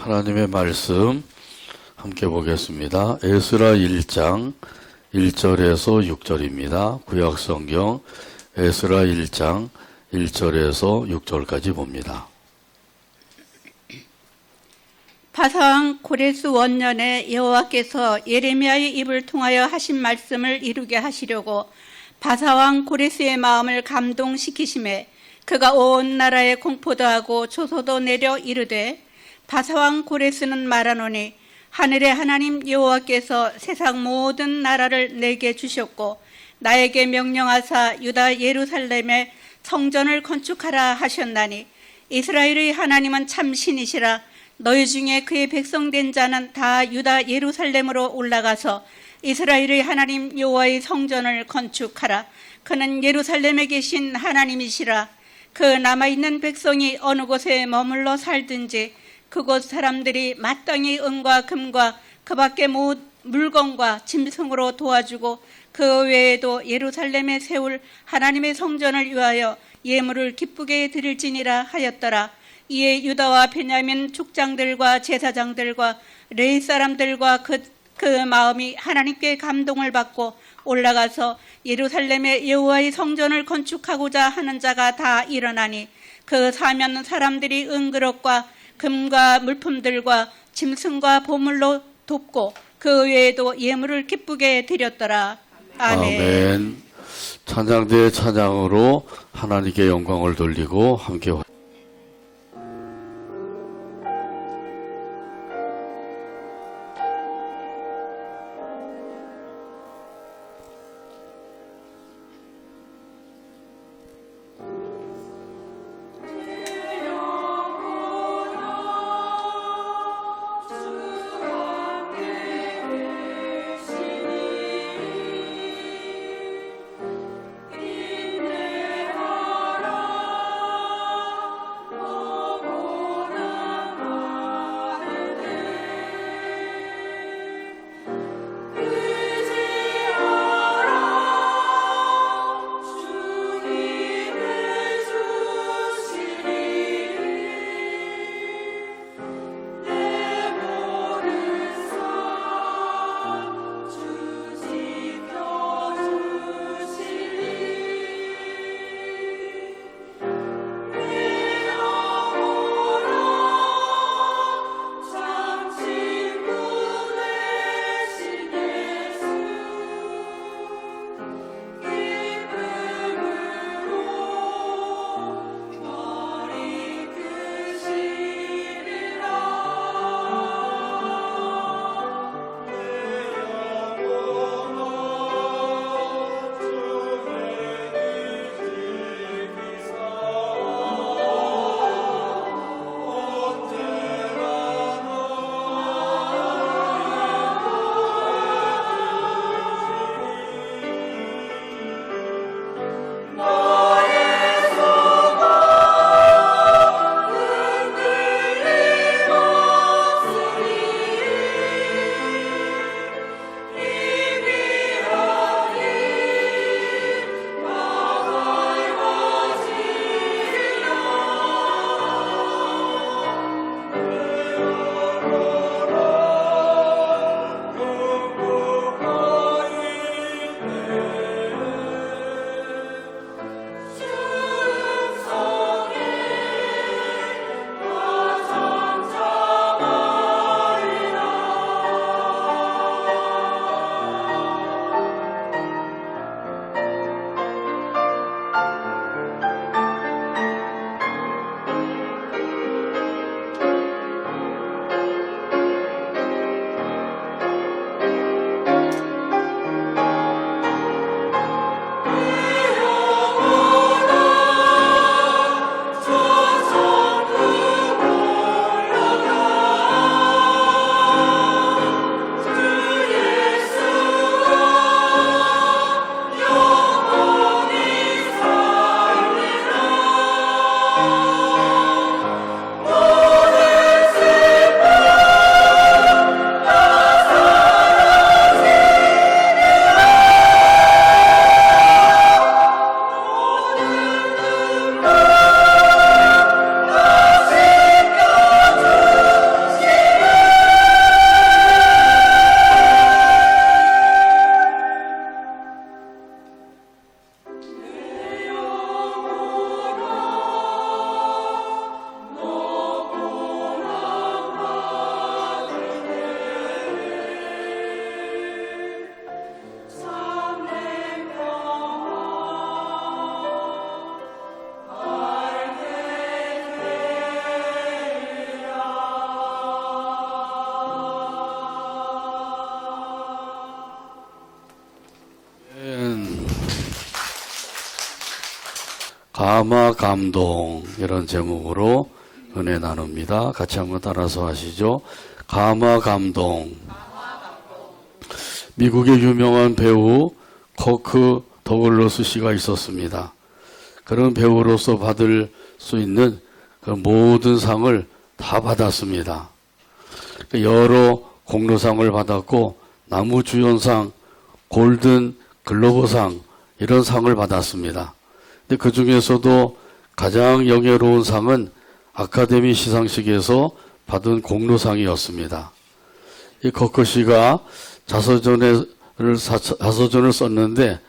하나님의 말씀 함께 보겠습니다. 에스라 1장 1절에서 6절입니다. 구약성경 에스라 1장 1절에서 6절까지 봅니다. 바사왕 고레스 원년에 여호와께서 예레미야의 입을 통하여 하신 말씀을 이루게 하시려고 바사왕 고레스의 마음을 감동시키심에 그가 온 나라에 공포도 하고 조소도 내려 이르되 바사왕 고레스는 말하노니 하늘의 하나님 여호와께서 세상 모든 나라를 내게 주셨고 나에게 명령하사 유다 예루살렘에 성전을 건축하라 하셨나니 이스라엘의 하나님은 참 신이시라. 너희 중에 그의 백성된 자는 다 유다 예루살렘으로 올라가서 이스라엘의 하나님 여호와의 성전을 건축하라. 그는 예루살렘에 계신 하나님이시라. 그 남아있는 백성이 어느 곳에 머물러 살든지 그곳 사람들이 마땅히 은과 금과 그 밖에 모든 물건과 짐승으로 도와주고 그 외에도 예루살렘에 세울 하나님의 성전을 위하여 예물을 기쁘게 드릴지니라 하였더라. 이에 유다와 베냐민 족장들과 제사장들과 레위 사람들과 그 마음이 하나님께 감동을 받고 올라가서 예루살렘에 여호와의 성전을 건축하고자 하는 자가 다 일어나니 그 사면 사람들이 은그릇과 금과 물품들과 짐승과 보물로 돕고 그 외에도 예물을 기쁘게 드렸더라. 아멘. 아멘. 찬양대의 찬양으로 하나님께 영광을 돌리고 함께 감화 감동 이런 제목으로 은혜 나눕니다. 같이 한번 따라서 하시죠. 감화 감동. 미국의 유명한 배우 커크 더글러스 씨가 있었습니다. 그런 배우로서 받을 수 있는 그 모든 상을 다 받았습니다. 여러 공로상을 받았고 나무주연상, 골든 글로버상 이런 상을 받았습니다. 근데 그 중에서도 가장 영예로운 상은 아카데미 시상식에서 받은 공로상이었습니다. 이 커크 씨가 자서전을 썼는데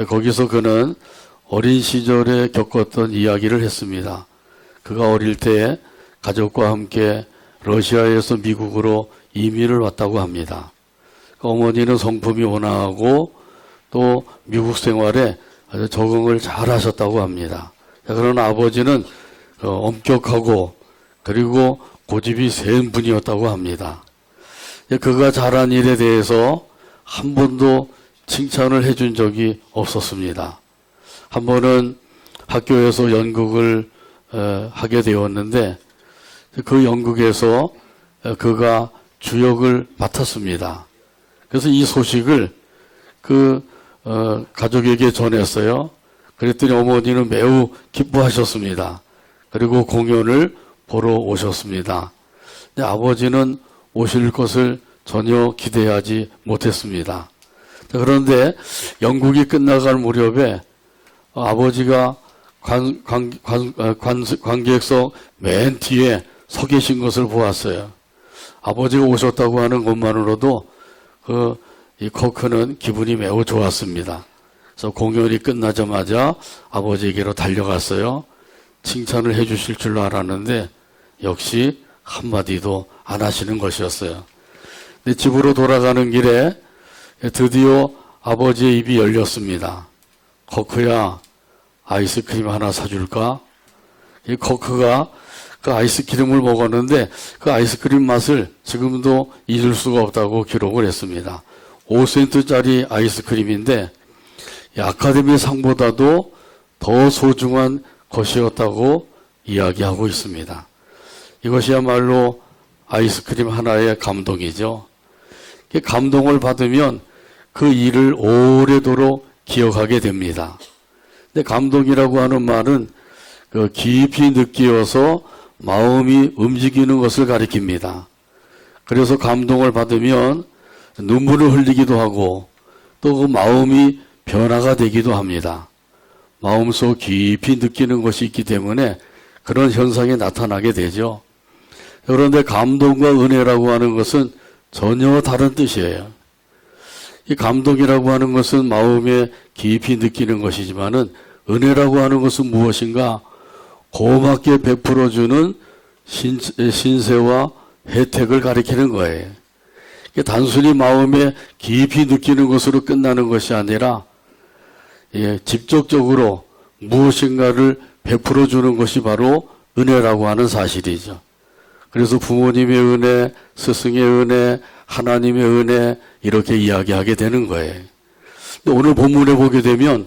거기서 그는 어린 시절에 겪었던 이야기를 했습니다. 그가 어릴 때 가족과 함께 러시아에서 미국으로 이민을 왔다고 합니다. 어머니는 성품이 온화하고 또 미국 생활에 아주 적응을 잘 하셨다고 합니다. 그러나 아버지는 엄격하고 그리고 고집이 센 분이었다고 합니다. 그가 잘한 일에 대해서 한 번도 칭찬을 해준 적이 없었습니다. 한 번은 학교에서 연극을 하게 되었는데 그 연극에서 그가 주역을 맡았습니다. 그래서 이 소식을 가족에게 전했어요. 그랬더니 어머니는 매우 기뻐하셨습니다. 그리고 공연을 보러 오셨습니다. 근데 아버지는 오실 것을 전혀 기대하지 못했습니다. 그런데 연극이 끝나갈 무렵에 아버지가 관객석 맨 뒤에 서 계신 것을 보았어요. 아버지가 오셨다고 하는 것만으로도 이 커크는 기분이 매우 좋았습니다. 그래서 공연이 끝나자마자 아버지에게로 달려갔어요. 칭찬을 해주실 줄 알았는데 역시 한마디도 안 하시는 것이었어요. 근데 집으로 돌아가는 길에 드디어 아버지의 입이 열렸습니다. 커크야, 아이스크림 하나 사줄까? 이 커크가 그 아이스크림을 먹었는데 그 아이스크림 맛을 지금도 잊을 수가 없다고 기록을 했습니다. 5센트짜리 아이스크림인데 아카데미 상보다도 더 소중한 것이었다고 이야기하고 있습니다. 이것이야말로 아이스크림 하나의 감동이죠. 감동을 받으면 그 일을 오래도록 기억하게 됩니다. 근데 감동이라고 하는 말은 깊이 느끼어서 마음이 움직이는 것을 가리킵니다. 그래서 감동을 받으면 눈물을 흘리기도 하고 또 그 마음이 변화가 되기도 합니다. 마음속 깊이 느끼는 것이 있기 때문에 그런 현상이 나타나게 되죠. 그런데 감동과 은혜라고 하는 것은 전혀 다른 뜻이에요. 이 감동이라고 하는 것은 마음에 깊이 느끼는 것이지만은 은혜라고 하는 것은 무엇인가? 고맙게 베풀어주는 신세와 혜택을 가리키는 거예요. 단순히 마음에 깊이 느끼는 것으로 끝나는 것이 아니라 직접적으로 무엇인가를 베풀어주는 것이 바로 은혜라고 하는 사실이죠. 그래서 부모님의 은혜, 스승의 은혜, 하나님의 은혜 이렇게 이야기하게 되는 거예요. 근데 오늘 본문에 보게 되면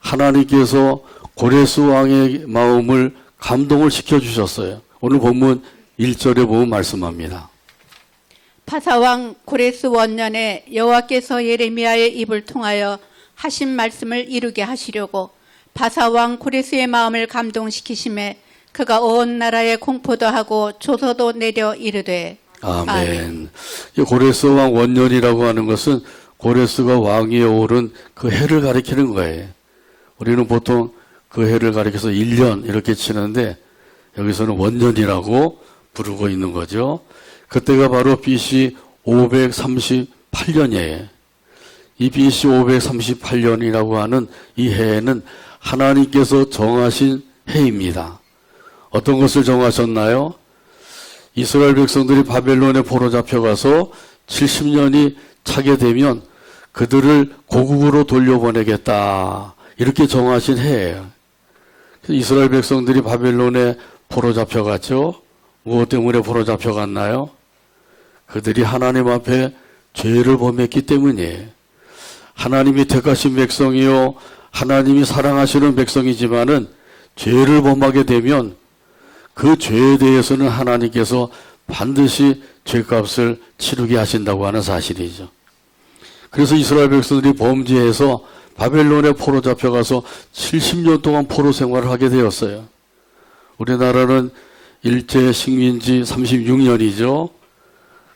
하나님께서 고레스 왕의 마음을 감동을 시켜주셨어요. 오늘 본문 1절에 보면 말씀합니다. 바사왕 고레스 원년에 여호와께서 예레미야의 입을 통하여 하신 말씀을 이루게 하시려고 바사왕 고레스의 마음을 감동시키심에 그가 온 나라에 공포도 하고 조서도 내려 이르되 아멘. 이 고레스 왕 원년이라고 하는 것은 고레스가 왕위에 오른 그 해를 가리키는 거예요. 우리는 보통 그 해를 가리켜서 1년 이렇게 치는데 여기서는 원년이라고 부르고 있는 거죠. 그때가 바로 BC 538년이에요. 이 BC 538년이라고 하는 이 해에는 하나님께서 정하신 해입니다. 어떤 것을 정하셨나요? 이스라엘 백성들이 바벨론에 포로 잡혀가서 70년이 차게 되면 그들을 고국으로 돌려보내겠다. 이렇게 정하신 해예요. 이스라엘 백성들이 바벨론에 포로 잡혀갔죠. 무엇 때문에 포로 잡혀갔나요? 그들이 하나님 앞에 죄를 범했기 때문이에요. 하나님이 택하신 백성이요 하나님이 사랑하시는 백성이지만은 죄를 범하게 되면 그 죄에 대해서는 하나님께서 반드시 죄값을 치르게 하신다고 하는 사실이죠. 그래서 이스라엘 백성들이 범죄해서 바벨론에 포로 잡혀가서 70년 동안 포로 생활을 하게 되었어요. 우리나라는 일제 식민지 36년이죠.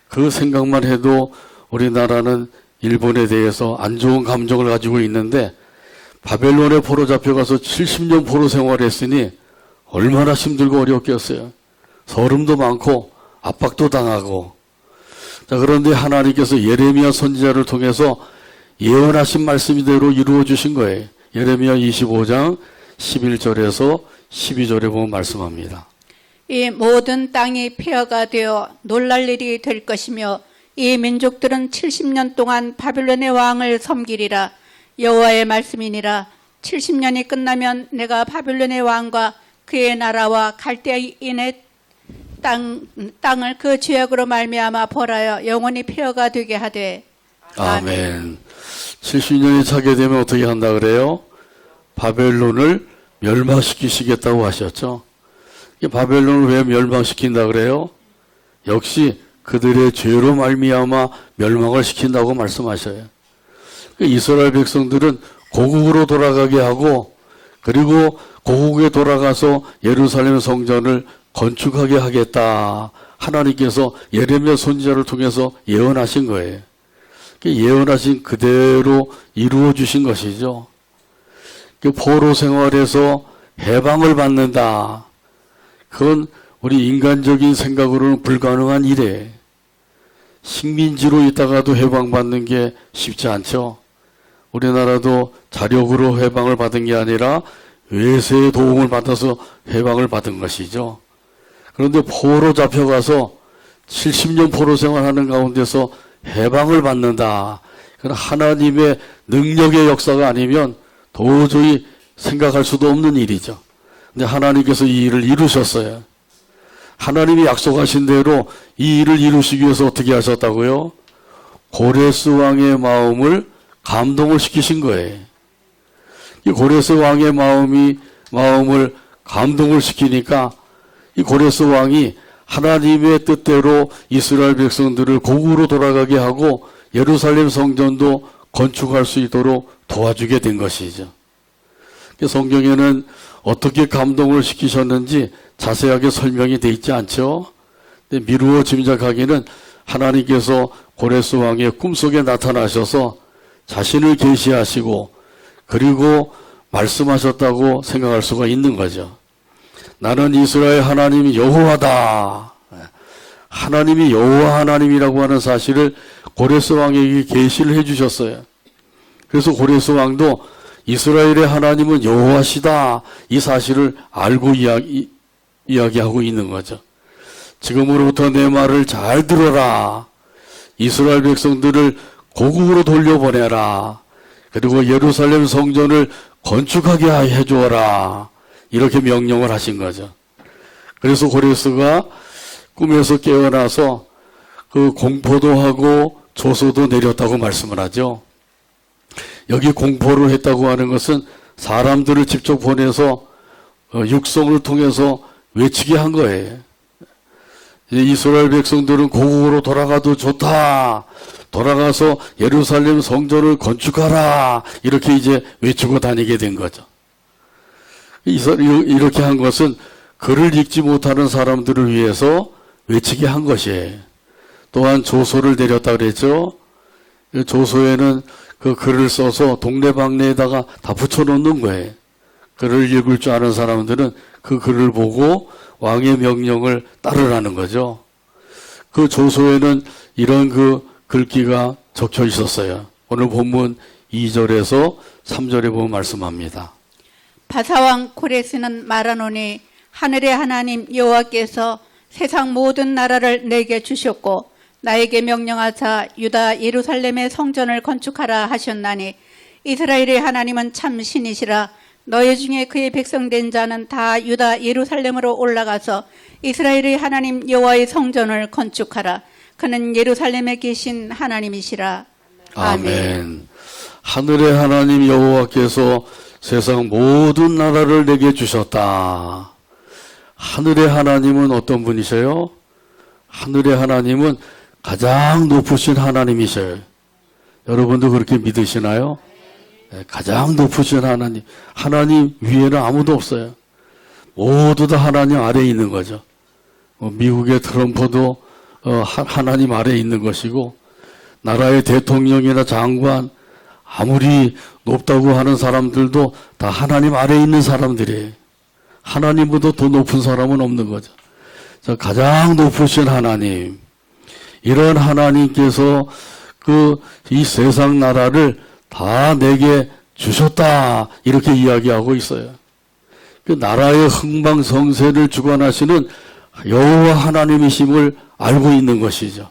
그 생각만 해도 우리나라는 일본에 대해서 안 좋은 감정을 가지고 있는데 바벨론에 포로 잡혀가서 70년 포로 생활했으니 얼마나 힘들고 어렵겠어요. 서름도 많고 압박도 당하고. 자, 그런데 하나님께서 예레미야 선지자를 통해서 예언하신 말씀이대로 이루어 주신 거예요. 예레미야 25장 11절에서 12절에 보면 말씀합니다. 이 모든 땅이 폐허가 되어 놀랄 일이 될 것이며 이 민족들은 70년 동안 바벨론의 왕을 섬기리라. 여호와의 말씀이니라. 70년이 끝나면 내가 바벨론의 왕과 그의 나라와 갈대인의 땅을 그 죄악으로 말미암아 벌하여 영원히 폐허가 되게 하되. 아멘. 70년이 차게 되면 어떻게 한다 그래요? 바벨론을 멸망시키시겠다고 하셨죠. 이 바벨론을 왜 멸망시킨다 그래요? 역시 그들의 죄로 말미암아 멸망을 시킨다고 말씀하셔요. 이스라엘 백성들은 고국으로 돌아가게 하고 그리고 고국에 돌아가서 예루살렘 성전을 건축하게 하겠다. 하나님께서 예레미야 선지자를 통해서 예언하신 거예요. 예언하신 그대로 이루어 주신 것이죠. 포로 생활에서 해방을 받는다. 그건 우리 인간적인 생각으로는 불가능한 일이에요. 식민지로 있다가도 해방받는 게 쉽지 않죠. 우리나라도 자력으로 해방을 받은 게 아니라 외세의 도움을 받아서 해방을 받은 것이죠. 그런데 포로 잡혀가서 70년 포로 생활하는 가운데서 해방을 받는다. 그건 하나님의 능력의 역사가 아니면 도저히 생각할 수도 없는 일이죠. 근데 하나님께서 이 일을 이루셨어요. 하나님이 약속하신 대로 이 일을 이루시기 위해서 어떻게 하셨다고요? 고레스 왕의 마음을 감동을 시키신 거예요. 이 고레스 왕의 마음을 감동을 시키니까 이 고레스 왕이 하나님의 뜻대로 이스라엘 백성들을 고국으로 돌아가게 하고 예루살렘 성전도 건축할 수 있도록 도와주게 된 것이죠. 성경에는 어떻게 감동을 시키셨는지 자세하게 설명이 되어 있지 않죠. 근데 미루어 짐작하기는 하나님께서 고레스 왕의 꿈속에 나타나셔서 자신을 계시하시고 그리고 말씀하셨다고 생각할 수가 있는 거죠. 나는 이스라엘 하나님이 여호와다. 하나님이 여호와 하나님이라고 하는 사실을 고레스 왕에게 계시를 해주셨어요. 그래서 고레스 왕도 이스라엘의 하나님은 여호와시다. 이 사실을 알고 이야기하고 있는 거죠. 지금으로부터 내 말을 잘 들어라. 이스라엘 백성들을 고국으로 돌려보내라. 그리고 예루살렘 성전을 건축하게 해주어라. 이렇게 명령을 하신 거죠. 그래서 고레스가 꿈에서 깨어나서 그 공포도 하고 조소도 내렸다고 말씀을 하죠. 여기 공포를 했다고 하는 것은 사람들을 직접 보내서 육성을 통해서 외치게 한 거예요. 이스라엘 백성들은 고국으로 돌아가도 좋다. 돌아가서 예루살렘 성전을 건축하라. 이렇게 이제 외치고 다니게 된 거죠. 이렇게 한 것은 글을 읽지 못하는 사람들을 위해서 외치게 한 것이에요. 또한 조소를 내렸다 그랬죠. 조소에는 그 글을 써서 동네방네에다가 다 붙여놓는 거예요. 글을 읽을 줄 아는 사람들은 그 글을 보고 왕의 명령을 따르라는 거죠. 그 조소에는 이런 그 글귀가 적혀 있었어요. 오늘 본문 2절에서 3절에 보면 말씀합니다. 바사왕 고레스는 말하노니 하늘의 하나님 여호와께서 세상 모든 나라를 내게 주셨고 나에게 명령하사 유다 예루살렘의 성전을 건축하라 하셨나니 이스라엘의 하나님은 참 신이시라. 너희 중에 그의 백성된 자는 다 유다 예루살렘으로 올라가서 이스라엘의 하나님 여호와의 성전을 건축하라. 그는 예루살렘에 계신 하나님이시라. 아멘. 하늘의 하나님 여호와께서 세상 모든 나라를 내게 주셨다. 하늘의 하나님은 어떤 분이세요? 하늘의 하나님은 가장 높으신 하나님이셔요. 여러분도 그렇게 믿으시나요? 네, 가장 높으신 하나님. 하나님 위에는 아무도 없어요. 모두 다 하나님 아래에 있는 거죠. 미국의 트럼프도 하나님 아래에 있는 것이고, 나라의 대통령이나 장관, 아무리 높다고 하는 사람들도 다 하나님 아래에 있는 사람들이에요. 하나님보다 더 높은 사람은 없는 거죠. 자, 가장 높으신 하나님. 이런 하나님께서 이 세상 나라를 다 내게 주셨다. 이렇게 이야기하고 있어요. 그 나라의 흥망성쇠를 주관하시는 여호와 하나님이심을 알고 있는 것이죠.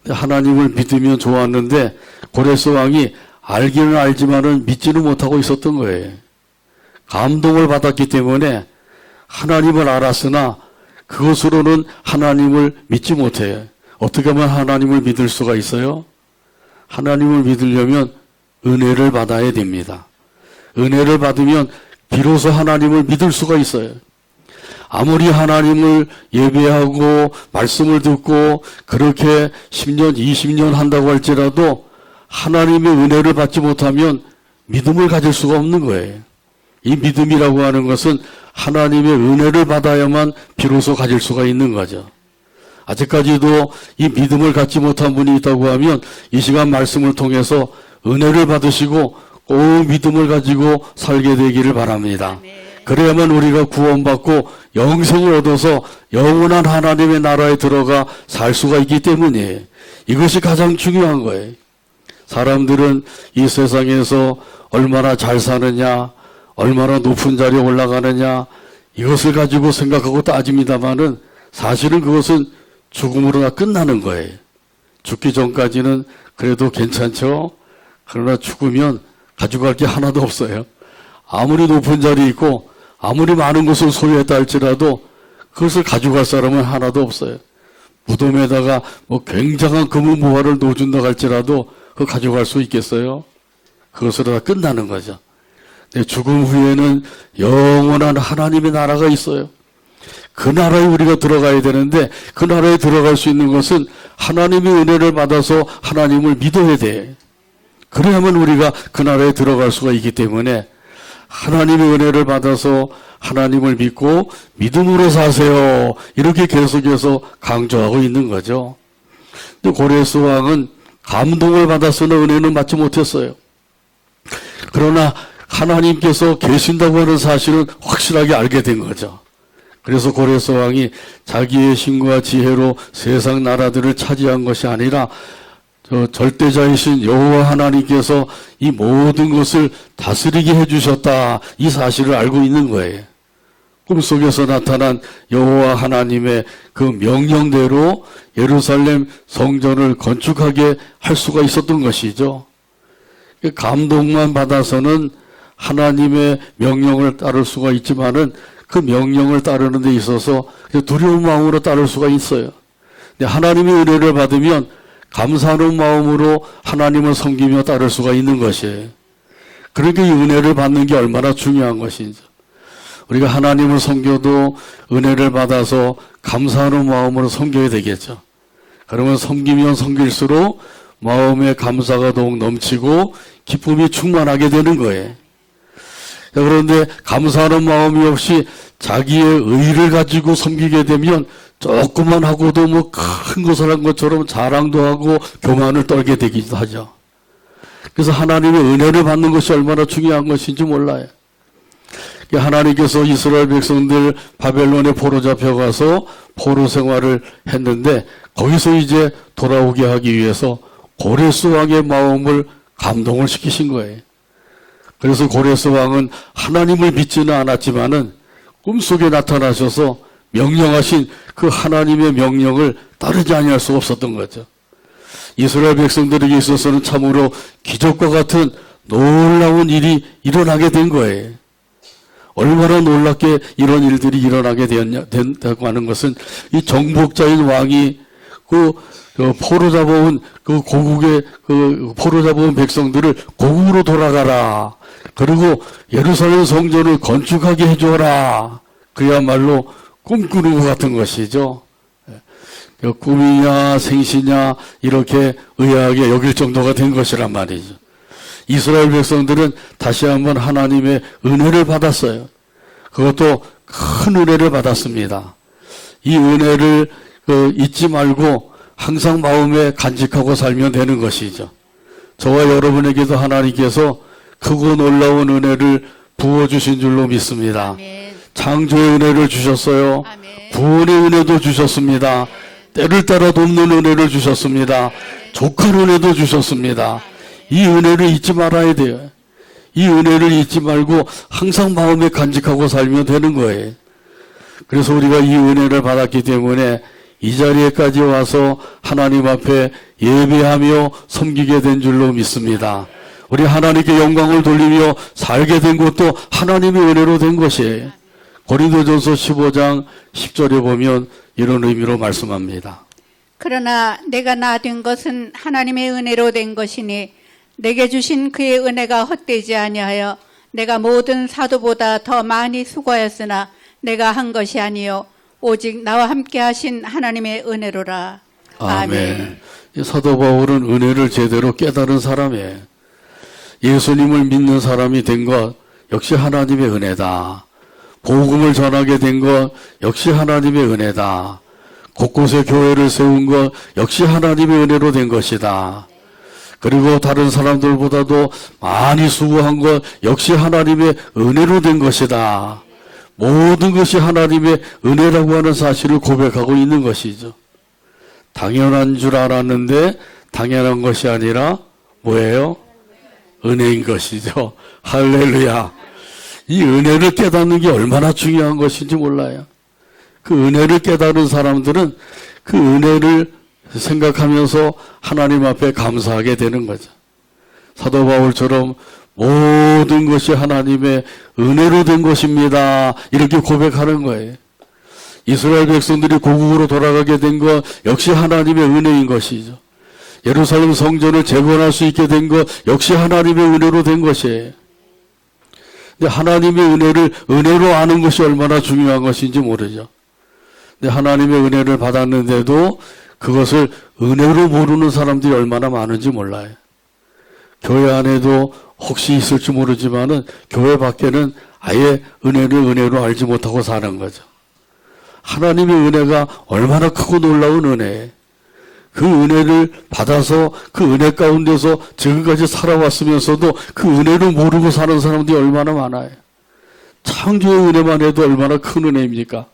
하나님을 믿으면 좋았는데 고레스 왕이 알기는 알지만은 믿지는 못하고 있었던 거예요. 감동을 받았기 때문에 하나님을 알았으나 그것으로는 하나님을 믿지 못해요. 어떻게 하면 하나님을 믿을 수가 있어요? 하나님을 믿으려면 은혜를 받아야 됩니다. 은혜를 받으면 비로소 하나님을 믿을 수가 있어요. 아무리 하나님을 예배하고 말씀을 듣고 그렇게 10년, 20년 한다고 할지라도 하나님의 은혜를 받지 못하면 믿음을 가질 수가 없는 거예요. 이 믿음이라고 하는 것은 하나님의 은혜를 받아야만 비로소 가질 수가 있는 거죠. 아직까지도 이 믿음을 갖지 못한 분이 있다고 하면 이 시간 말씀을 통해서 은혜를 받으시고 꼭 믿음을 가지고 살게 되기를 바랍니다. 그래야만 우리가 구원받고 영생을 얻어서 영원한 하나님의 나라에 들어가 살 수가 있기 때문이에요. 이것이 가장 중요한 거예요. 사람들은 이 세상에서 얼마나 잘 사느냐, 얼마나 높은 자리에 올라가느냐, 이것을 가지고 생각하고 따집니다마는 사실은 그것은 죽음으로 다 끝나는 거예요. 죽기 전까지는 그래도 괜찮죠? 그러나 죽으면 가져갈 게 하나도 없어요. 아무리 높은 자리에 있고 아무리 많은 것을 소유했다 할지라도 그것을 가져갈 사람은 하나도 없어요. 무덤에다가 굉장한 금은 무화를 놓아준다 할지라도 그거 가져갈 수 있겠어요? 그것으로 다 끝나는 거죠. 죽음 후에는 영원한 하나님의 나라가 있어요. 그 나라에 우리가 들어가야 되는데 그 나라에 들어갈 수 있는 것은 하나님의 은혜를 받아서 하나님을 믿어야 돼. 그래야만 우리가 그 나라에 들어갈 수가 있기 때문에 하나님의 은혜를 받아서 하나님을 믿고 믿음으로 사세요. 이렇게 계속해서 강조하고 있는 거죠. 근데 고레스 왕은 감동을 받았으나 은혜는 받지 못했어요. 그러나 하나님께서 계신다고 하는 사실은 확실하게 알게 된 거죠. 그래서 고레스 왕이 자기의 힘과 지혜로 세상 나라들을 차지한 것이 아니라 절대자이신 여호와 하나님께서 이 모든 것을 다스리게 해주셨다. 이 사실을 알고 있는 거예요. 꿈속에서 나타난 여호와 하나님의 그 명령대로 예루살렘 성전을 건축하게 할 수가 있었던 것이죠. 감동만 받아서는 하나님의 명령을 따를 수가 있지만은 그 명령을 따르는 데 있어서 두려운 마음으로 따를 수가 있어요. 근데 하나님의 은혜를 받으면 감사하는 마음으로 하나님을 섬기며 따를 수가 있는 것이에요. 그러니까 이 은혜를 받는 게 얼마나 중요한 것인지. 우리가 하나님을 섬겨도 은혜를 받아서 감사하는 마음으로 섬겨야 되겠죠. 그러면 섬기면 섬길수록 마음의 감사가 더욱 넘치고 기쁨이 충만하게 되는 거예요. 그런데 감사하는 마음이 없이 자기의 의를 가지고 섬기게 되면 조금만 하고도 큰 것을 한 것처럼 자랑도 하고 교만을 떨게 되기도 하죠. 그래서 하나님의 은혜를 받는 것이 얼마나 중요한 것인지 몰라요. 하나님께서 이스라엘 백성들 바벨론에 포로 잡혀가서 포로 생활을 했는데 거기서 이제 돌아오게 하기 위해서 고레스 왕의 마음을 감동을 시키신 거예요. 그래서 고레스 왕은 하나님을 믿지는 않았지만은 꿈속에 나타나셔서 명령하신 그 하나님의 명령을 따르지 아니할 수 없었던 거죠. 이스라엘 백성들에게 있어서는 참으로 기적과 같은 놀라운 일이 일어나게 된 거예요. 얼마나 놀랍게 이런 일들이 일어나게 된다고 하는 것은 이 정복자인 왕이 포로 잡아온 고국의 포로 잡아온 백성들을 고국으로 돌아가라. 그리고 예루살렘 성전을 건축하게 해줘라. 그야말로 꿈꾸는 것 같은 것이죠. 꿈이냐 생시냐 이렇게 의아하게 여길 정도가 된 것이란 말이죠. 이스라엘 백성들은 다시 한번 하나님의 은혜를 받았어요. 그것도 큰 은혜를 받았습니다. 이 은혜를 잊지 말고 항상 마음에 간직하고 살면 되는 것이죠. 저와 여러분에게도 하나님께서 크고 놀라운 은혜를 부어주신 줄로 믿습니다. 아멘. 창조의 은혜를 주셨어요. 아멘. 구원의 은혜도 주셨습니다. 때를 따라 돕는 은혜를 주셨습니다. 족한 은혜도 주셨습니다. 이 은혜를 잊지 말아야 돼요. 이 은혜를 잊지 말고 항상 마음에 간직하고 살면 되는 거예요. 그래서 우리가 이 은혜를 받았기 때문에 이 자리에까지 와서 하나님 앞에 예배하며 섬기게 된 줄로 믿습니다. 우리 하나님께 영광을 돌리며 살게 된 것도 하나님의 은혜로 된 것이에요. 고린도전서 15장 10절에 보면 이런 의미로 말씀합니다. 그러나 내가 나 된 것은 하나님의 은혜로 된 것이니 내게 주신 그의 은혜가 헛되지 아니하여 내가 모든 사도보다 더 많이 수고하였으나 내가 한 것이 아니요 오직 나와 함께 하신 하나님의 은혜로라. 아멘. 이 사도 바울은 은혜를 제대로 깨달은 사람이에요. 예수님을 믿는 사람이 된 것 역시 하나님의 은혜다. 복음을 전하게 된 것 역시 하나님의 은혜다. 곳곳에 교회를 세운 것 역시 하나님의 은혜로 된 것이다. 그리고 다른 사람들보다도 많이 수고한 것 역시 하나님의 은혜로 된 것이다. 모든 것이 하나님의 은혜라고 하는 사실을 고백하고 있는 것이죠. 당연한 줄 알았는데 당연한 것이 아니라 뭐예요? 은혜인 것이죠. 할렐루야. 이 은혜를 깨닫는 게 얼마나 중요한 것인지 몰라요. 그 은혜를 깨달은 사람들은 그 은혜를 생각하면서 하나님 앞에 감사하게 되는 거죠. 사도 바울처럼 모든 것이 하나님의 은혜로 된 것입니다. 이렇게 고백하는 거예요. 이스라엘 백성들이 고국으로 돌아가게 된 것 역시 하나님의 은혜인 것이죠. 예루살렘 성전을 재건할 수 있게 된 것 역시 하나님의 은혜로 된 것이에요. 근데 하나님의 은혜를 은혜로 아는 것이 얼마나 중요한 것인지 모르죠. 근데 하나님의 은혜를 받았는데도 그것을 은혜로 모르는 사람들이 얼마나 많은지 몰라요. 교회 안에도 혹시 있을지 모르지만은 교회 밖에는 아예 은혜를 은혜로 알지 못하고 사는 거죠. 하나님의 은혜가 얼마나 크고 놀라운 은혜예요. 그 은혜를 받아서 그 은혜 가운데서 지금까지 살아왔으면서도 그 은혜를 모르고 사는 사람들이 얼마나 많아요. 창조의 은혜만 해도 얼마나 큰 은혜입니까?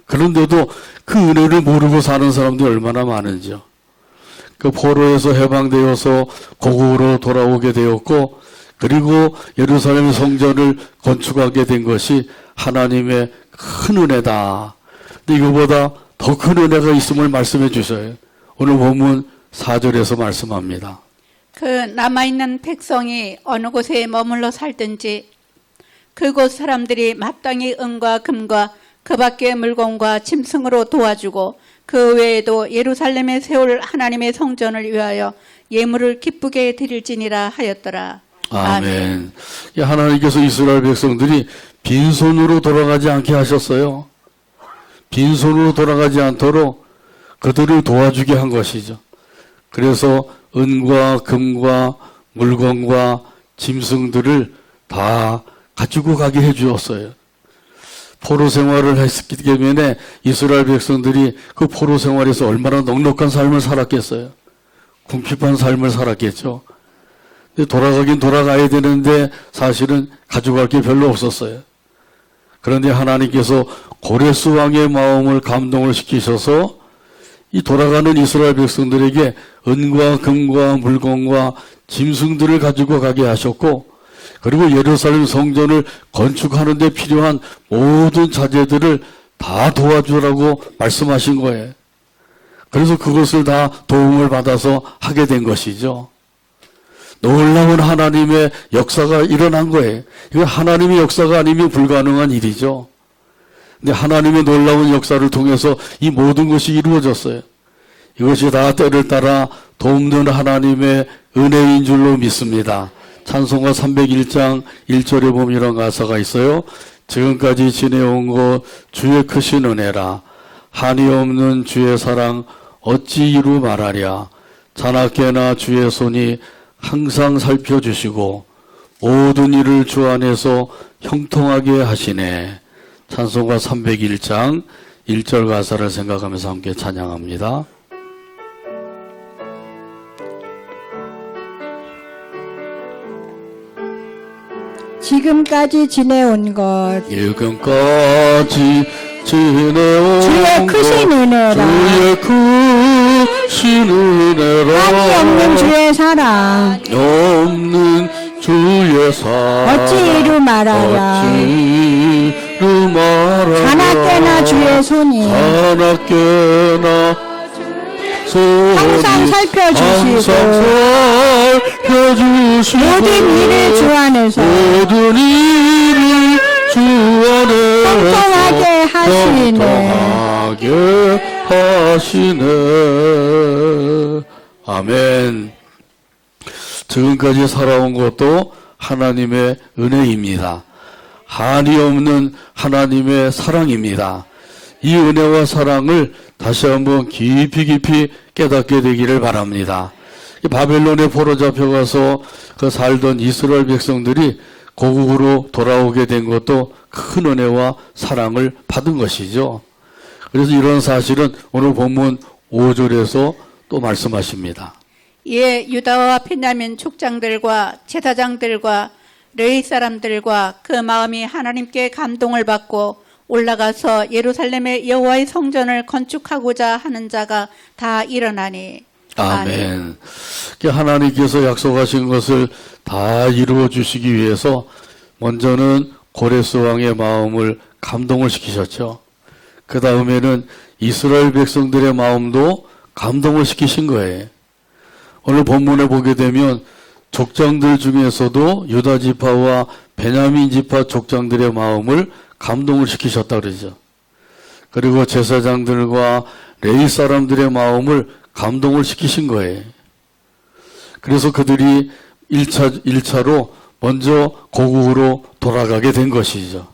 그런데도 그 은혜를 모르고 사는 사람들이 얼마나 많은지요. 그 포로에서 해방되어서 고국으로 돌아오게 되었고 그리고 예루살렘 성전을 건축하게 된 것이 하나님의 큰 은혜다. 근데 이거보다 더 큰 은혜가 있음을 말씀해 주셔요. 오늘 본문 4절에서 말씀합니다. 그 남아있는 백성이 어느 곳에 머물러 살든지 그곳 사람들이 마땅히 은과 금과 그 밖의 물건과 짐승으로 도와주고 그 외에도 예루살렘에 세울 하나님의 성전을 위하여 예물을 기쁘게 드릴지니라 하였더라. 아멘. 하나님께서 이스라엘 백성들이 빈손으로 돌아가지 않게 하셨어요. 빈손으로 돌아가지 않도록 그들을 도와주게 한 것이죠. 그래서 은과 금과 물건과 짐승들을 다 가지고 가게 해 주었어요. 포로 생활을 했기 때문에 이스라엘 백성들이 그 포로 생활에서 얼마나 넉넉한 삶을 살았겠어요. 궁핍한 삶을 살았겠죠. 돌아가긴 돌아가야 되는데 사실은 가져갈 게 별로 없었어요. 그런데 하나님께서 고레스 왕의 마음을 감동을 시키셔서 이 돌아가는 이스라엘 백성들에게 은과 금과 물건과 짐승들을 가지고 가게 하셨고 그리고 예루살렘 성전을 건축하는 데 필요한 모든 자재들을 다 도와주라고 말씀하신 거예요. 그래서 그것을 다 도움을 받아서 하게 된 것이죠. 놀라운 하나님의 역사가 일어난 거예요. 이건 하나님의 역사가 아니면 불가능한 일이죠. 근데 하나님의 놀라운 역사를 통해서 이 모든 것이 이루어졌어요. 이것이 다 때를 따라 돕는 하나님의 은혜인 줄로 믿습니다. 찬송가 301장 1절에 보면 이런 가사가 있어요. 지금까지 지내온 것 주의 크신 은혜라. 한이 없는 주의 사랑 어찌 이루 말하랴. 자나깨나 주의 손이 항상 살펴주시고 모든 일을 주 안에서 형통하게 하시네. 찬송가 301장 1절 가사를 생각하면서 함께 찬양합니다. 지금까지 지내온 것 지금까지 지내온 주의 크신 은혜라. 주의 크신 은혜라. 한이 없는 주의 사랑 없는 주의 사랑 어찌 이루 말하랴. 어찌 이루 말하랴. 자나깨나 주의 손이 자나깨나 손이 항상 살펴주시고 항상 살펴주시고 모든 일을 주 안에서 모든 일을 주 안에 형통하게 하시네. 형통하게 하시네. 아멘. 지금까지 살아온 것도 하나님의 은혜입니다. 한이 없는 하나님의 사랑입니다. 이 은혜와 사랑을 다시 한번 깊이 깨닫게 되기를 바랍니다. 바벨론에 포로 잡혀가서 그 살던 이스라엘 백성들이 고국으로 돌아오게 된 것도 큰 은혜와 사랑을 받은 것이죠. 그래서 이런 사실은 오늘 본문 5절에서 또 말씀하십니다. 이에 유다와 베냐민 족장들과 제사장들과 레위 사람들과 그 마음이 하나님께 감동을 받고 올라가서 예루살렘의 여호와의 성전을 건축하고자 하는 자가 다 일어나니. 아멘. 하나님께서 약속하신 것을 다 이루어 주시기 위해서 먼저는 고레스 왕의 마음을 감동을 시키셨죠. 그 다음에는 이스라엘 백성들의 마음도 감동을 시키신 거예요. 오늘 본문에 보게 되면 족장들 중에서도 유다 지파와 베냐민 지파 족장들의 마음을 감동을 시키셨다 그러죠. 그리고 제사장들과 레위 사람들의 마음을 감동을 시키신 거예요. 그래서 그들이 1차로 먼저 고국으로 돌아가게 된 것이죠.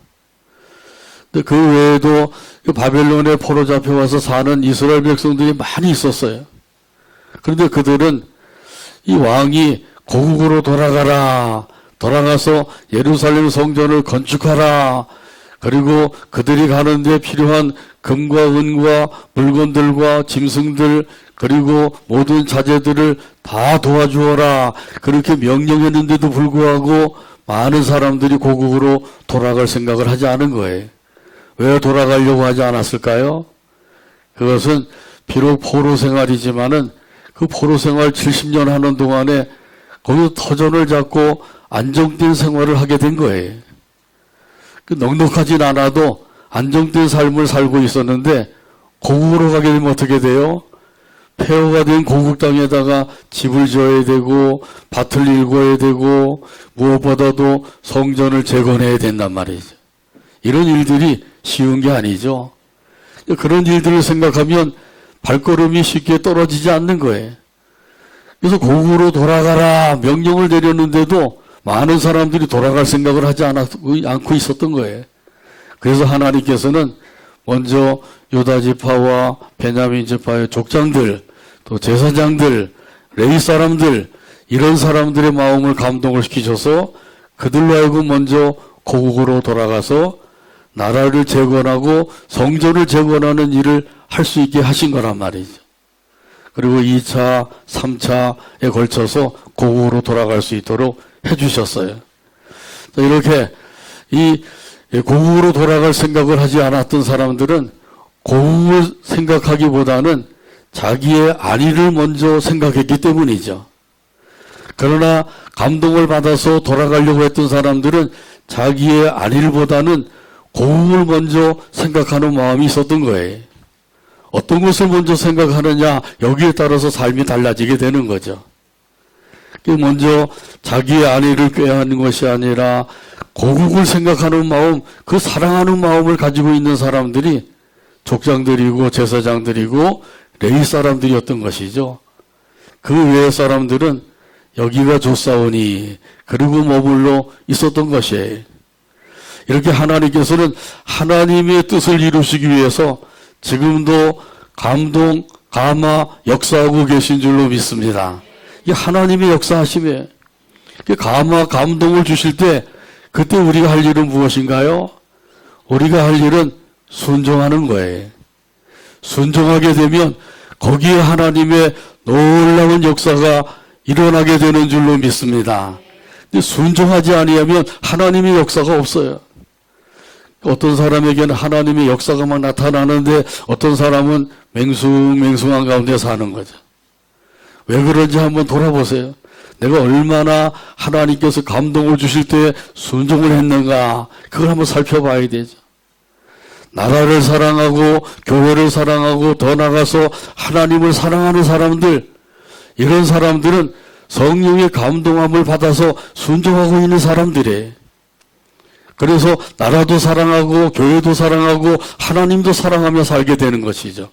근데 그 외에도 바벨론에 포로 잡혀와서 사는 이스라엘 백성들이 많이 있었어요. 그런데 그들은 이 왕이 고국으로 돌아가서 예루살렘 성전을 건축하라. 그리고 그들이 가는데 필요한 금과 은과 물건들과 짐승들 그리고 모든 자재들을 다 도와주어라. 그렇게 명령했는데도 불구하고 많은 사람들이 고국으로 돌아갈 생각을 하지 않은 거예요. 왜 돌아가려고 하지 않았을까요? 그것은 비록 포로 생활이지만은 그 포로 생활 70년 하는 동안에 거기서 터전을 잡고 안정된 생활을 하게 된 거예요. 넉넉하진 않아도 안정된 삶을 살고 있었는데 고국으로 가게 되면 어떻게 돼요? 폐허가 된 고국 땅에다가 집을 지어야 되고 밭을 일궈야 되고 무엇보다도 성전을 재건해야 된단 말이죠. 이런 일들이 쉬운 게 아니죠. 그런 일들을 생각하면 발걸음이 쉽게 떨어지지 않는 거예요. 그래서 고국으로 돌아가라 명령을 내렸는데도 많은 사람들이 돌아갈 생각을 하지 않고 있었던 거예요. 그래서 하나님께서는 먼저 유다 지파와 베냐민 지파의 족장들, 또 제사장들, 레위 사람들 이런 사람들의 마음을 감동을 시키셔서 그들로 하여금 먼저 고국으로 돌아가서 나라를 재건하고 성전을 재건하는 일을 할 수 있게 하신 거란 말이죠. 그리고 2차, 3차에 걸쳐서 고국으로 돌아갈 수 있도록 해주셨어요. 이렇게 이 고국으로 돌아갈 생각을 하지 않았던 사람들은 고국을 생각하기보다는 자기의 안위를 먼저 생각했기 때문이죠. 그러나 감동을 받아서 돌아가려고 했던 사람들은 자기의 안위보다는 고국을 먼저 생각하는 마음이 있었던 거예요. 어떤 것을 먼저 생각하느냐 여기에 따라서 삶이 달라지게 되는 거죠. 먼저 자기의 안위를 꾀하는 것이 아니라 고국을 생각하는 마음, 그 사랑하는 마음을 가지고 있는 사람들이 족장들이고 제사장들이고 레위 사람들이었던 것이죠. 그 외의 사람들은 여기가 좋사오니 그리고 머물러 있었던 것이에요. 이렇게 하나님께서는 하나님의 뜻을 이루시기 위해서 지금도 감동, 감화, 역사하고 계신 줄로 믿습니다. 이게 하나님의 역사하심이에요. 감화, 감동을 주실 때 그때 우리가 할 일은 무엇인가요? 우리가 할 일은 순종하는 거예요. 순종하게 되면 거기에 하나님의 놀라운 역사가 일어나게 되는 줄로 믿습니다. 근데 순종하지 아니하면 하나님의 역사가 없어요. 어떤 사람에게는 하나님의 역사가 막 나타나는데 어떤 사람은 맹숭맹숭한 가운데 사는 거죠. 왜 그런지 한번 돌아보세요. 내가 얼마나 하나님께서 감동을 주실 때 순종을 했는가, 그걸 한번 살펴봐야 되죠. 나라를 사랑하고 교회를 사랑하고 더 나아가서 하나님을 사랑하는 사람들, 이런 사람들은 성령의 감동함을 받아서 순종하고 있는 사람들이에요. 그래서 나라도 사랑하고 교회도 사랑하고 하나님도 사랑하며 살게 되는 것이죠.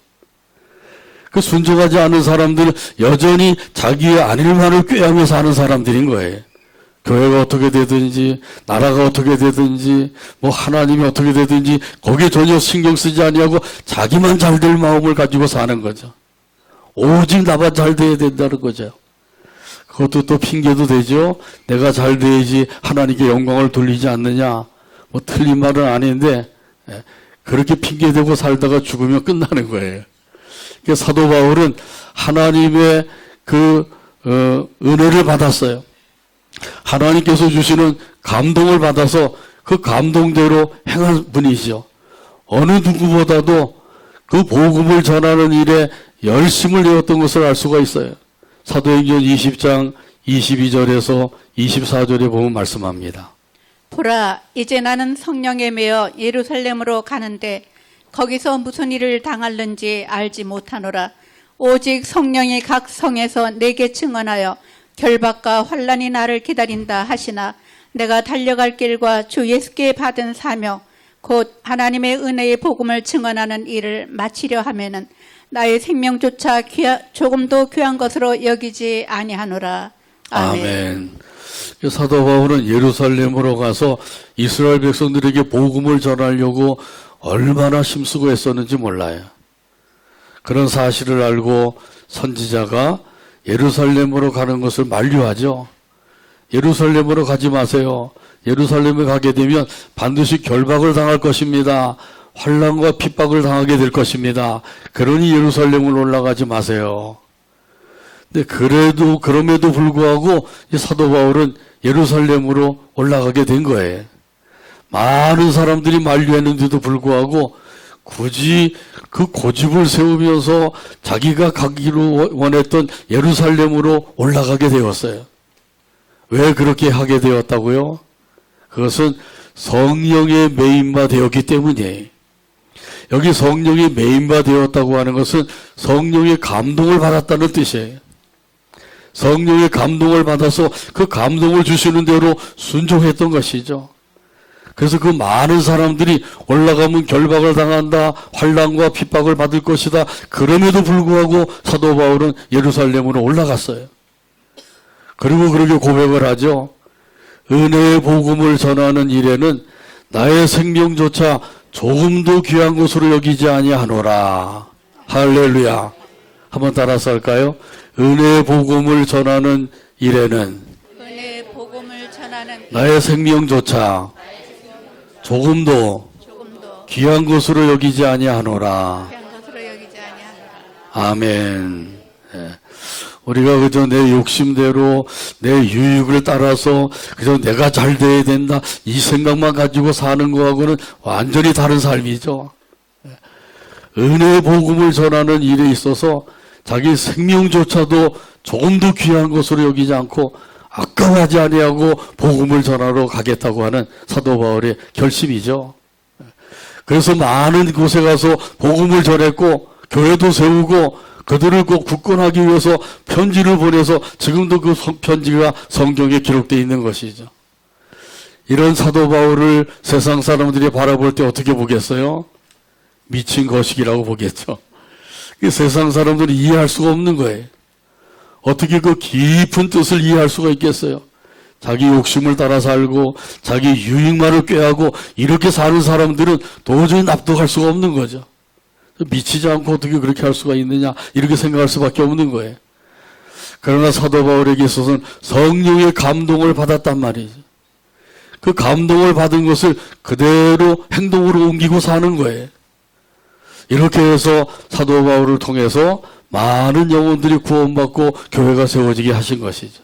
그 순종하지 않은 사람들은 여전히 자기의 안일만을 꾀하며 사는 사람들인 거예요. 교회가 어떻게 되든지 나라가 어떻게 되든지 뭐 하나님이 어떻게 되든지 거기에 전혀 신경 쓰지 아니하고 자기만 잘 될 마음을 가지고 사는 거죠. 오직 나만 잘 돼야 된다는 거죠. 그것도 또 핑계도 되죠. 내가 잘 돼야지 하나님께 영광을 돌리지 않느냐. 뭐 틀린 말은 아닌데 그렇게 핑계대고 살다가 죽으면 끝나는 거예요. 그러니까 사도 바울은 하나님의 은혜를 받았어요. 하나님께서 주시는 감동을 받아서 그 감동대로 행한 분이시죠. 어느 누구보다도 그 복음을 전하는 일에 열심을 내었던 것을 알 수가 있어요. 사도행전 20장 22절에서 24절에 보면 말씀합니다. 보라, 이제 나는 성령에 매여 예루살렘으로 가는데 거기서 무슨 일을 당할는지 알지 못하노라. 오직 성령이 각 성에서 내게 증언하여 결박과 환난이 나를 기다린다 하시나 내가 달려갈 길과 주 예수께 받은 사명 곧 하나님의 은혜의 복음을 증언하는 일을 마치려 하면은 나의 생명조차 조금도 귀한 것으로 여기지 아니하노라. 아멘. 사도 바울은 예루살렘으로 가서 이스라엘 백성들에게 복음을 전하려고 얼마나 힘쓰고 애썼는지 몰라요. 그런 사실을 알고 선지자가 예루살렘으로 가는 것을 만류하죠. 예루살렘으로 가지 마세요. 예루살렘에 가게 되면 반드시 결박을 당할 것입니다. 환난과 핍박을 당하게 될 것입니다. 그러니 예루살렘으로 올라가지 마세요. 근데 그럼에도 불구하고 이 사도 바울은 예루살렘으로 올라가게 된 거예요. 많은 사람들이 만류했는데도 불구하고 굳이 그 고집을 세우면서 자기가 가기로 원했던 예루살렘으로 올라가게 되었어요. 왜 그렇게 하게 되었다고요? 그것은 성령의 메인바 되었기 때문이에요. 여기 성령의 메인바 되었다고 하는 것은 성령의 감동을 받았다는 뜻이에요. 성령의 감동을 받아서 그 감동을 주시는 대로 순종했던 것이죠. 그래서 그 많은 사람들이 올라가면 결박을 당한다, 환난과 핍박을 받을 것이다. 그럼에도 불구하고 사도 바울은 예루살렘으로 올라갔어요. 그리고 그렇게 고백을 하죠. 은혜의 복음을 전하는 일에는 나의 생명조차 조금도 귀한 것으로 여기지 아니하노라. 할렐루야. 한번 따라서 할까요? 은혜의 복음을 전하는 일에는 은혜의 복음을 전하는 나의 생명조차 조금도 귀한 것으로 여기지 아니하노라. 귀한 것으로 여기지 아니하노라. 아멘. 예. 우리가 그저 내 욕심대로 내 유익을 따라서 그저 내가 잘 돼야 된다 이 생각만 가지고 사는 거하고는 완전히 다른 삶이죠. 은혜의 복음을 전하는 일에 있어서 자기 생명조차도 조금도 귀한 것으로 여기지 않고 아까워하지 아니하고 복음을 전하러 가겠다고 하는 사도 바울의 결심이죠. 그래서 많은 곳에 가서 복음을 전했고 교회도 세우고 그들을 꼭 굳건하기 위해서 편지를 보내서 지금도 그 편지가 성경에 기록되어 있는 것이죠. 이런 사도 바울을 세상 사람들이 바라볼 때 어떻게 보겠어요? 미친 거식이라고 보겠죠. 세상 사람들이 이해할 수가 없는 거예요. 어떻게 그 깊은 뜻을 이해할 수가 있겠어요? 자기 욕심을 따라 살고 자기 유익만을 꾀하고 이렇게 사는 사람들은 도저히 납득할 수가 없는 거죠. 미치지 않고 어떻게 그렇게 할 수가 있느냐 이렇게 생각할 수밖에 없는 거예요. 그러나 사도 바울에게 있어서는 성령의 감동을 받았단 말이죠. 그 감동을 받은 것을 그대로 행동으로 옮기고 사는 거예요. 이렇게 해서 사도 바울을 통해서 많은 영혼들이 구원받고 교회가 세워지게 하신 것이죠.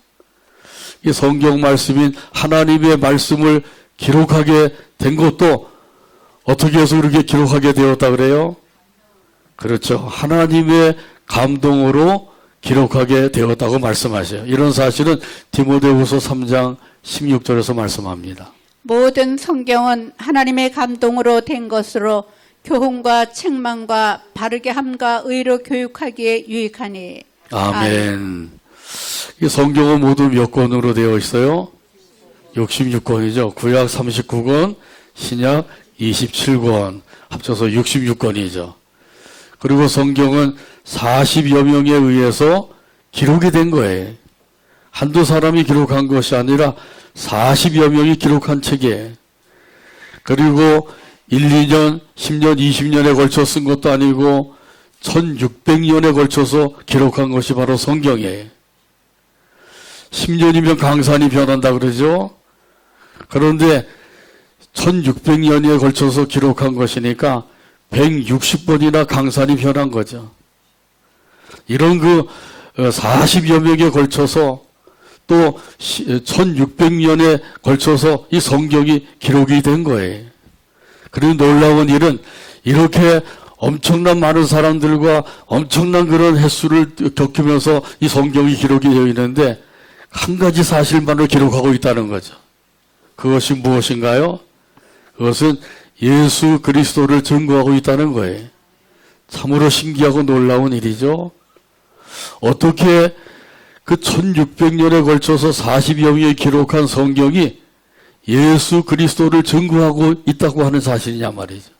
이 성경 말씀인 하나님의 말씀을 기록하게 된 것도 어떻게 해서 그렇게 기록하게 되었다 그래요? 그렇죠. 하나님의 감동으로 기록하게 되었다고 말씀하셔요. 이런 사실은 디모데후서 3장 16절에서 말씀합니다. 모든 성경은 하나님의 감동으로 된 것으로 교훈과 책망과 바르게 함과 의로 교육하기에 유익하니. 아멘. 이 성경은 모두 몇 권으로 되어 있어요? 66권이죠. 구약 39권, 신약 27권, 합쳐서 66권이죠. 그리고 성경은 40여 명에 의해서 기록이 된 거예요. 한두 사람이 기록한 것이 아니라 40여 명이 기록한 책이에요. 그리고 1, 2년, 10년, 20년에 걸쳐 쓴 것도 아니고 1600년에 걸쳐서 기록한 것이 바로 성경이에요. 10년이면 강산이 변한다 그러죠. 그런데 1600년에 걸쳐서 기록한 것이니까 160번이나 강산이 변한 거죠. 이런 그 40여 명에 걸쳐서 또 1600년에 걸쳐서 이 성경이 기록이 된 거예요. 그리고 놀라운 일은 이렇게 엄청난 많은 사람들과 엄청난 그런 횟수를 겪으면서 이 성경이 기록이 되어 있는데 한 가지 사실만을 기록하고 있다는 거죠. 그것이 무엇인가요? 그것은 예수 그리스도를 증거하고 있다는 거예요. 참으로 신기하고 놀라운 일이죠. 어떻게 그 1600년에 걸쳐서 40여 명이 기록한 성경이 예수 그리스도를 증거하고 있다고 하는 사실이냐 말이죠.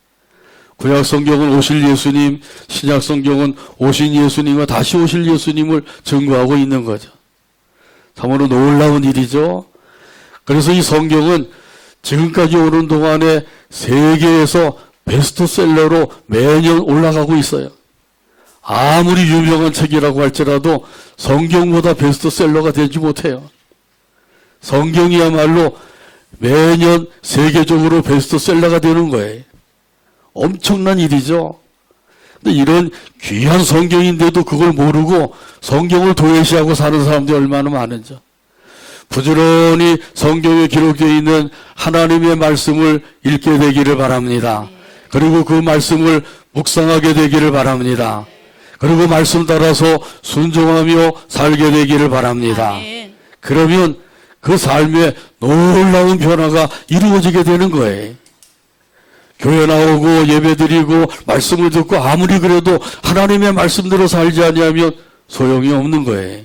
구약 성경은 오실 예수님, 신약 성경은 오신 예수님과 다시 오실 예수님을 증거하고 있는 거죠. 참으로 놀라운 일이죠. 그래서 이 성경은 지금까지 오는 동안에 세계에서 베스트셀러로 매년 올라가고 있어요. 아무리 유명한 책이라고 할지라도 성경보다 베스트셀러가 되지 못해요. 성경이야말로 매년 세계적으로 베스트셀러가 되는 거예요. 엄청난 일이죠. 근데 이런 귀한 성경인데도 그걸 모르고 성경을 도외시하고 사는 사람들이 얼마나 많은지. 부지런히 성경에 기록되어 있는 하나님의 말씀을 읽게 되기를 바랍니다. 그리고 그 말씀을 묵상하게 되기를 바랍니다. 그리고 말씀 따라서 순종하며 살게 되기를 바랍니다. 아멘. 그러면 그 삶에 놀라운 변화가 이루어지게 되는 거예요. 교회 나오고 예배드리고 말씀을 듣고 아무리 그래도 하나님의 말씀대로 살지 아니하면 소용이 없는 거예요.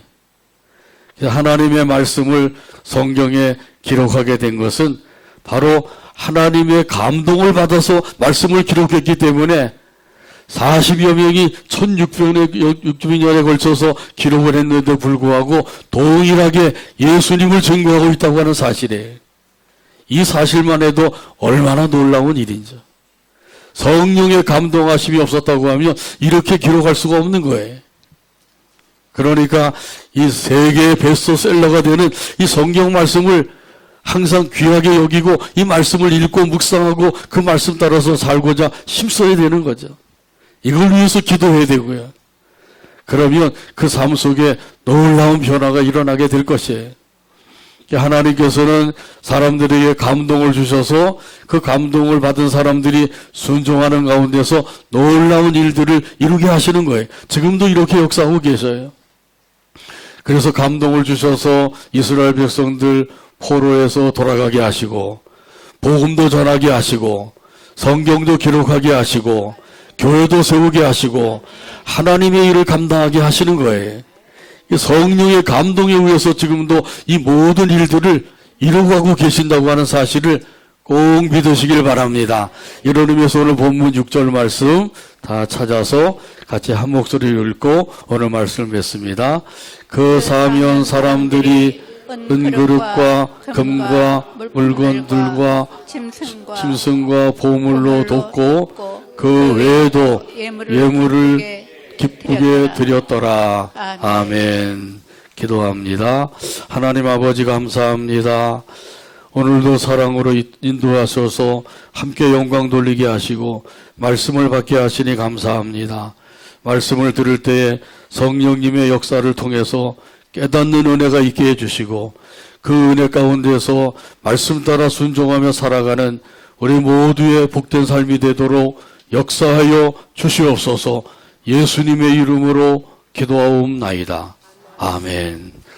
하나님의 말씀을 성경에 기록하게 된 것은 바로 하나님의 감동을 받아서 말씀을 기록했기 때문에 40여 명이 1600년에 걸쳐서 기록을 했는데 불구하고 동일하게 예수님을 증거하고 있다고 하는 사실이에요. 이 사실만 해도 얼마나 놀라운 일인지. 성령의 감동하심이 없었다고 하면 이렇게 기록할 수가 없는 거예요. 그러니까 이 세계의 베스트셀러가 되는 이 성경 말씀을 항상 귀하게 여기고 이 말씀을 읽고 묵상하고 그 말씀 따라서 살고자 힘써야 되는 거죠. 이걸 위해서 기도해야 되고요. 그러면 그 삶 속에 놀라운 변화가 일어나게 될 것이에요. 하나님께서는 사람들에게 감동을 주셔서 그 감동을 받은 사람들이 순종하는 가운데서 놀라운 일들을 이루게 하시는 거예요. 지금도 이렇게 역사하고 계셔요. 그래서 감동을 주셔서 이스라엘 백성들 포로에서 돌아가게 하시고 복음도 전하게 하시고 성경도 기록하게 하시고 교회도 세우게 하시고 하나님의 일을 감당하게 하시는 거예요. 성령의 감동에 의해서 지금도 이 모든 일들을 이루어가고 계신다고 하는 사실을 꼭 믿으시길 바랍니다. 이런 의미에서 오늘 본문 6절 말씀 다 찾아서 같이 한 목소리를 읽고 오늘 말씀을 맺습니다. 그 사면 사람들이 은그릇과 금과 물건들과 짐승과 보물로 돕고 그 외에도 예물을 기쁘게 드렸더라. 아멘. 기도합니다. 하나님 아버지 감사합니다. 오늘도 사랑으로 인도하셔서 함께 영광 돌리게 하시고 말씀을 받게 하시니 감사합니다. 말씀을 들을 때에 성령님의 역사를 통해서 깨닫는 은혜가 있게 해주시고 그 은혜 가운데서 말씀 따라 순종하며 살아가는 우리 모두의 복된 삶이 되도록 역사하여 주시옵소서. 예수님의 이름으로 기도하옵나이다. 아멘.